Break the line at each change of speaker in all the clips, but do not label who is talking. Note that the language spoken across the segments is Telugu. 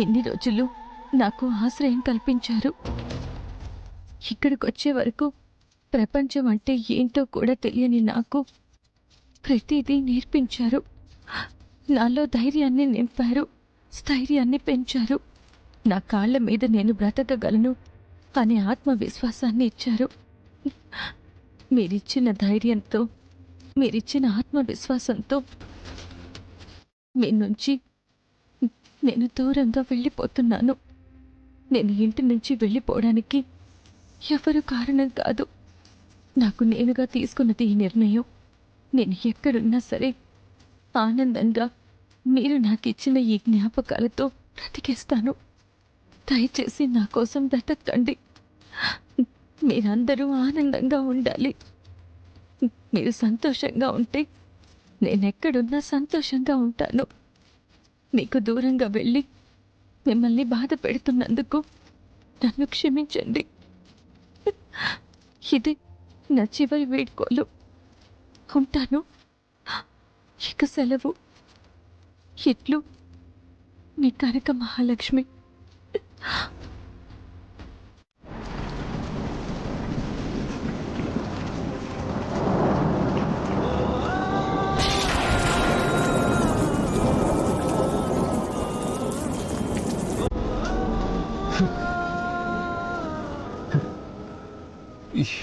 ఇన్ని రోజులు నాకు ఆశ్రయం కల్పించారు. ఇక్కడికొచ్చే వరకు ప్రపంచం అంటే ఏంటో కూడా తెలియని నాకు ప్రతిదీ నేర్పించారు. నాలో ధైర్యాన్ని నింపారు, స్థైర్యాన్ని పెంచారు. నా కాళ్ళ మీద నేను బ్రతకగలను అనే ఆత్మవిశ్వాసాన్ని ఇచ్చారు. మీరిచ్చిన ధైర్యంతో, మీరిచ్చిన ఆత్మవిశ్వాసంతో మీ నుంచి నేను దూరంగా వెళ్ళిపోతున్నాను. నేను ఇంటి నుంచి వెళ్ళిపోవడానికి ఎవరు కారణం కాదు. నాకు నేనుగా తీసుకున్నది ఈ నిర్ణయం. నేను ఎక్కడున్నా సరే ఆనందంగా మీరు నాకిచ్చిన ఈ జ్ఞాపకాలతో బ్రతికేస్తాను. దయచేసి నా కోసం బ్రతకండి. మీరందరూ ఆనందంగా ఉండాలి. మీరు సంతోషంగా ఉంటే నేనెక్కడున్నా సంతోషంగా ఉంటాను. మీకు దూరంగా వెళ్ళి మిమ్మల్ని బాధ పెడుతున్నందుకు నన్ను క్షమించండి. ఇది నా చివరి వేడుకోలు. ఉంటాను. ఇక సెలవు. ఇట్లు మీ కనక మహాలక్ష్మి.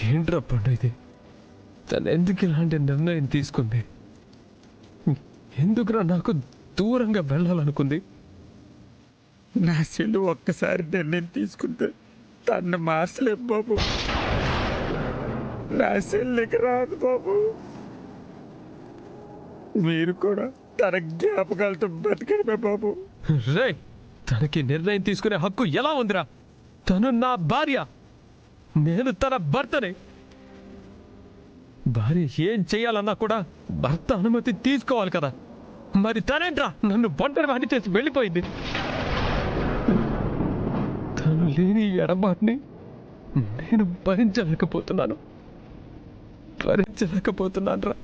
ఏంట్రా పండు ఇది? తను ఎందుకు ఇలాంటి నిర్ణయం తీసుకుంది? ఎందుకురా నాకు దూరంగా వెళ్ళాలనుకుంది?
నా చెల్లి ఒక్కసారి నిర్ణయం తీసుకుంటే తను మార్చలేం బాబు. నా చెల్లికి రాదు బాబు. మీరు కూడా తన జ్ఞాపకాలతో బతికడమే బాబు.
రే, తనకి నిర్ణయం తీసుకునే హక్కు ఎలా ఉందిరా? తను నా భార్య, నేను తన భర్తనే. భార్య ఏం చెయ్యాలన్నా కూడా భర్త అనుమతి తీసుకోవాలి కదా. మరి తనేంట్రా నన్ను ఒంటరి వాడిని చేసి వెళ్ళిపోయింది? తను లేని ఎడబాటుని నేను భరించలేకపోతున్నాను రా.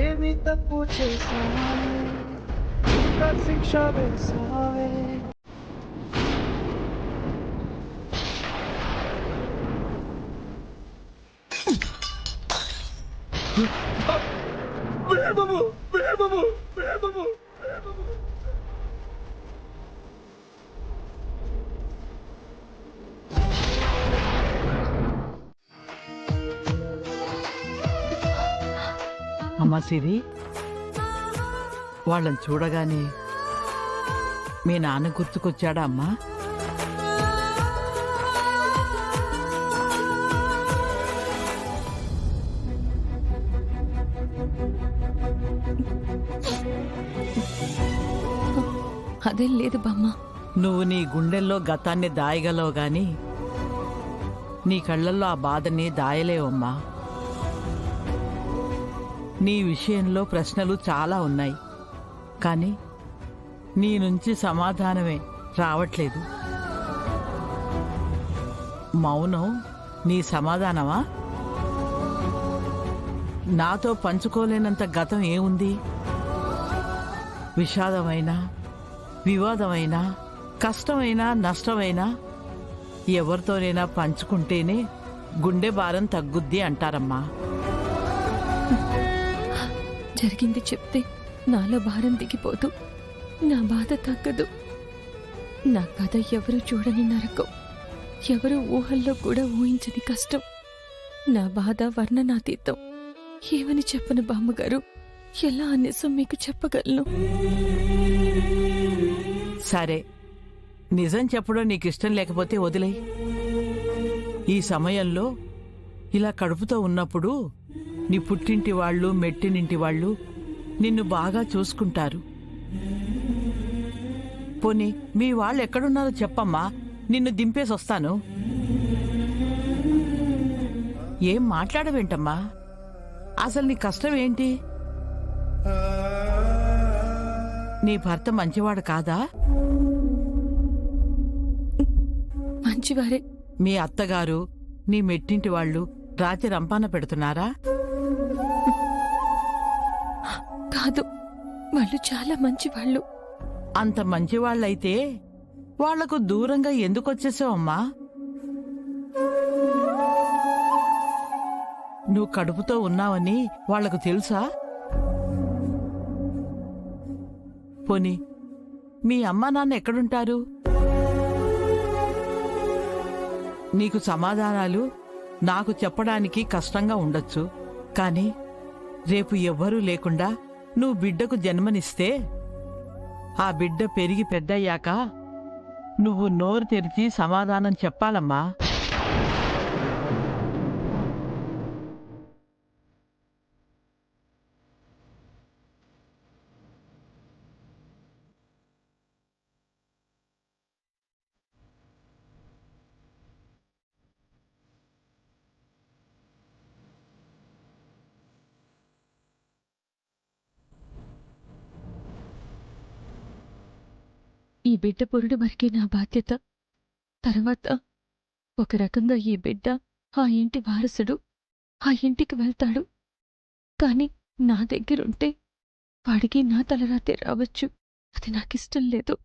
ఏమి తప్పు చేసావే, ఇంత శిక్ష వేసావే.
అమ్మా సిరి, వాళ్ళని చూడగానే మీ నాన్న గుర్తుకొచ్చాడా అమ్మా?
అదేం లేదు బామ్మ.
నువ్వు నీ గుండెల్లో గతాన్ని దాయగలవు గాని నీ కళ్ళల్లో ఆ బాధని దాయలేవమ్మా. నీ విషయంలో ప్రశ్నలు చాలా ఉన్నాయి, కానీ నీ నుంచి సమాధానమే రావట్లేదు. మౌనం నీ సమాధానమా? నాతో పంచుకోలేనంత గతం ఏముంది? విషాదమైనా, వివాదమైనా, కష్టమైనా, నష్టమైనా ఎవరితోనైనా పంచుకుంటేనే గుండె భారం తగ్గుద్ది అంటారమ్మా.
జరిగింది చెప్తే నాలో భారం దిగిపోదు, నా బాధ తగ్గదు. నా కథ ఎవరు చూడని నరకం, ఎవరు ఊహల్లో కూడా ఊహించని కష్టం. నా బాధ వర్ణనాతీతం. ఏమని చెప్పను బామ్మగారు? ఎలా అనేసం మీకు చెప్పగలను?
సరే, నిజం చెప్పడం నీకు ఇష్టం లేకపోతే వదిలేయ్. ఈ సమయంలో ఇలా కడుపుతో ఉన్నప్పుడు నీ పుట్టింటి వాళ్ళు, మెట్టినింటి వాళ్ళు నిన్ను బాగా చూసుకుంటారు. పోనీ మీ వాళ్ళు ఎక్కడున్నారో చెప్పమ్మా, నిన్ను దింపేసి వస్తాను. ఏం మాట్లాడవేంటమ్మా? అసలు నీ కష్టం ఏంటి? నీ భర్త మంచివాడు కాదా?
మంచివారే.
మీ అత్తగారు నీ మెట్టింటి వాళ్ళు రాత్రి రంపాన పెడుతున్నారా?
కాదు, వాళ్ళు చాలా మంచివాళ్ళు.
అంత మంచివాళ్ళైతే వాళ్లకు దూరంగా ఎందుకొచ్చేసావమ్మా? నువ్వు కడుపుతో ఉన్నావని వాళ్లకు తెలుసా? పోనీ మీ అమ్మా నాన్న ఎక్కడుంటారు? నీకు సమాధానాలు నాకు చెప్పడానికి కష్టంగా ఉండొచ్చు, కాని రేపు ఎవ్వరూ లేకుండా నువ్వు బిడ్డకు జన్మనిస్తే ఆ బిడ్డ పెరిగి పెద్దయ్యాక నువ్వు నోరు తెరిచి సమాధానం చెప్పాలమ్మా.
ఈ బిడ్డ పురుడు వరకే నా బాధ్యత. తర్వాత ఒక రకంగా ఈ బిడ్డ ఆ ఇంటి వారసుడు, ఆ ఇంటికి వెళ్తాడు. కాని నా దగ్గరుంటే వాడికి నా తలరాతే రావచ్చు. అది నాకిష్టం లేదు.